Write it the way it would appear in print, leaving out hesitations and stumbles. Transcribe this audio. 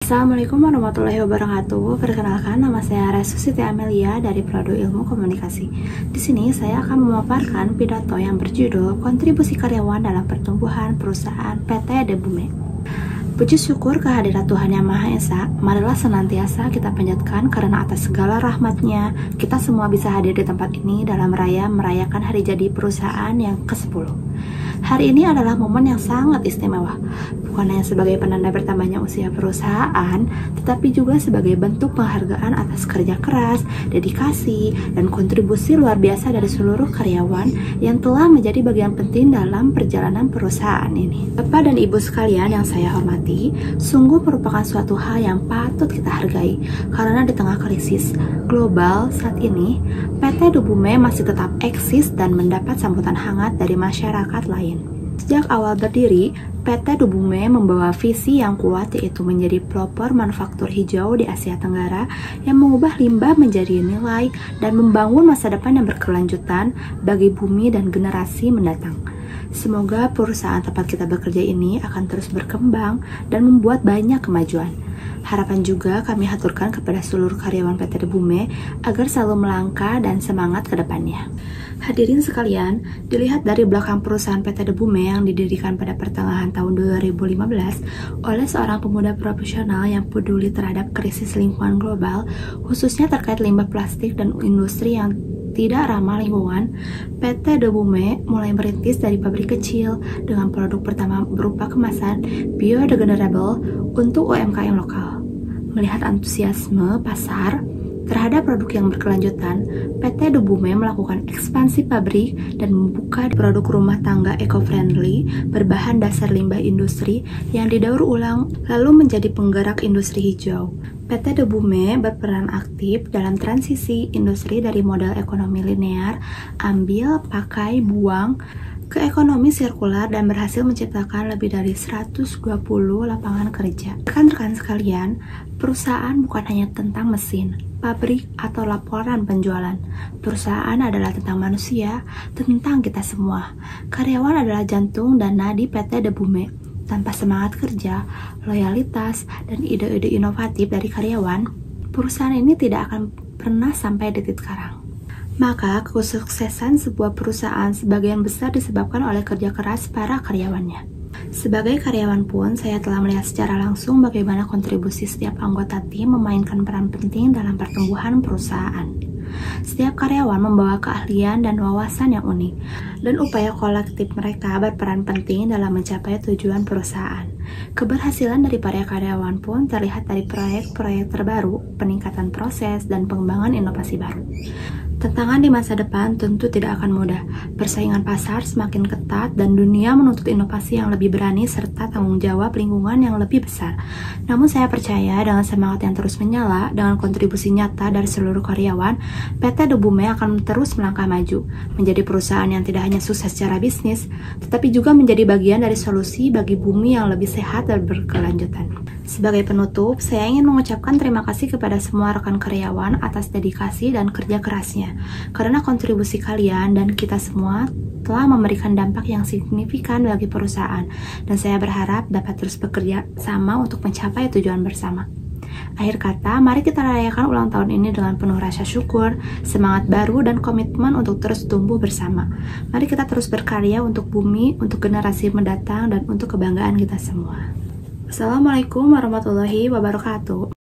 Assalamualaikum warahmatullahi wabarakatuh. Perkenalkan, nama saya Resu Siti Amelia dari Prodi Ilmu Komunikasi. Di sini saya akan memaparkan pidato yang berjudul Kontribusi Karyawan dalam Pertumbuhan Perusahaan PT Debume. Puji syukur kehadirat Tuhan Yang Maha Esa, marilah senantiasa kita panjatkan karena atas segala rahmat-Nya, kita semua bisa hadir di tempat ini dalam merayakan hari jadi perusahaan yang ke-10. Hari ini adalah momen yang sangat istimewa, bukan hanya sebagai penanda bertambahnya usia perusahaan, tetapi juga sebagai bentuk penghargaan atas kerja keras, dedikasi, dan kontribusi luar biasa dari seluruh karyawan yang telah menjadi bagian penting dalam perjalanan perusahaan ini. Bapak dan Ibu sekalian yang saya hormati, sungguh merupakan suatu hal yang patut kita hargai, karena di tengah krisis global saat ini, PT Debume masih tetap eksis dan mendapat sambutan hangat dari masyarakat lain. Sejak awal berdiri, PT Debume membawa visi yang kuat, yaitu menjadi pelopor manufaktur hijau di Asia Tenggara yang mengubah limbah menjadi nilai dan membangun masa depan yang berkelanjutan bagi bumi dan generasi mendatang. Semoga perusahaan tempat kita bekerja ini akan terus berkembang dan membuat banyak kemajuan. Harapan juga kami haturkan kepada seluruh karyawan PT Debume agar selalu melangkah dan semangat ke depannya. Hadirin sekalian, dilihat dari belakang perusahaan PT Debume yang didirikan pada pertengahan tahun 2015 oleh seorang pemuda profesional yang peduli terhadap krisis lingkungan global, khususnya terkait limbah plastik dan industri yang tidak ramah lingkungan, PT Debume mulai merintis dari pabrik kecil dengan produk pertama berupa kemasan biodegradable untuk UMKM lokal. Melihat antusiasme pasar terhadap produk yang berkelanjutan, PT Debume melakukan ekspansi pabrik dan membuka produk rumah tangga eco-friendly berbahan dasar limbah industri yang didaur ulang lalu menjadi penggerak industri hijau. PT Debume berperan aktif dalam transisi industri dari model ekonomi linear, ambil, pakai, buang, ke ekonomi sirkular dan berhasil menciptakan lebih dari 120 lapangan kerja. Rekan-rekan sekalian, perusahaan bukan hanya tentang mesin, pabrik, atau laporan penjualan. Perusahaan adalah tentang manusia, tentang kita semua. Karyawan adalah jantung dan nadi PT Debume. Tanpa semangat kerja, loyalitas, dan ide-ide inovatif dari karyawan, perusahaan ini tidak akan pernah sampai di titik karang. Maka, kesuksesan sebuah perusahaan sebagian besar disebabkan oleh kerja keras para karyawannya. Sebagai karyawan pun, saya telah melihat secara langsung bagaimana kontribusi setiap anggota tim memainkan peran penting dalam pertumbuhan perusahaan. Setiap karyawan membawa keahlian dan wawasan yang unik, dan upaya kolektif mereka berperan penting dalam mencapai tujuan perusahaan. Keberhasilan dari para karyawan pun terlihat dari proyek-proyek terbaru, peningkatan proses, dan pengembangan inovasi baru. Tantangan di masa depan tentu tidak akan mudah. Persaingan pasar semakin ketat dan dunia menuntut inovasi yang lebih berani serta tanggung jawab lingkungan yang lebih besar. Namun saya percaya dengan semangat yang terus menyala, dengan kontribusi nyata dari seluruh karyawan, PT Debume akan terus melangkah maju, menjadi perusahaan yang tidak hanya sukses secara bisnis, tetapi juga menjadi bagian dari solusi bagi bumi yang lebih sehat dan berkelanjutan. Sebagai penutup, saya ingin mengucapkan terima kasih kepada semua rekan karyawan atas dedikasi dan kerja kerasnya. Karena kontribusi kalian dan kita semua telah memberikan dampak yang signifikan bagi perusahaan, dan saya berharap dapat terus bekerja sama untuk mencapai tujuan bersama. Akhir kata, mari kita rayakan ulang tahun ini dengan penuh rasa syukur, semangat baru, dan komitmen untuk terus tumbuh bersama. Mari kita terus berkarya untuk bumi, untuk generasi mendatang, dan untuk kebanggaan kita semua. Assalamualaikum warahmatullahi wabarakatuh.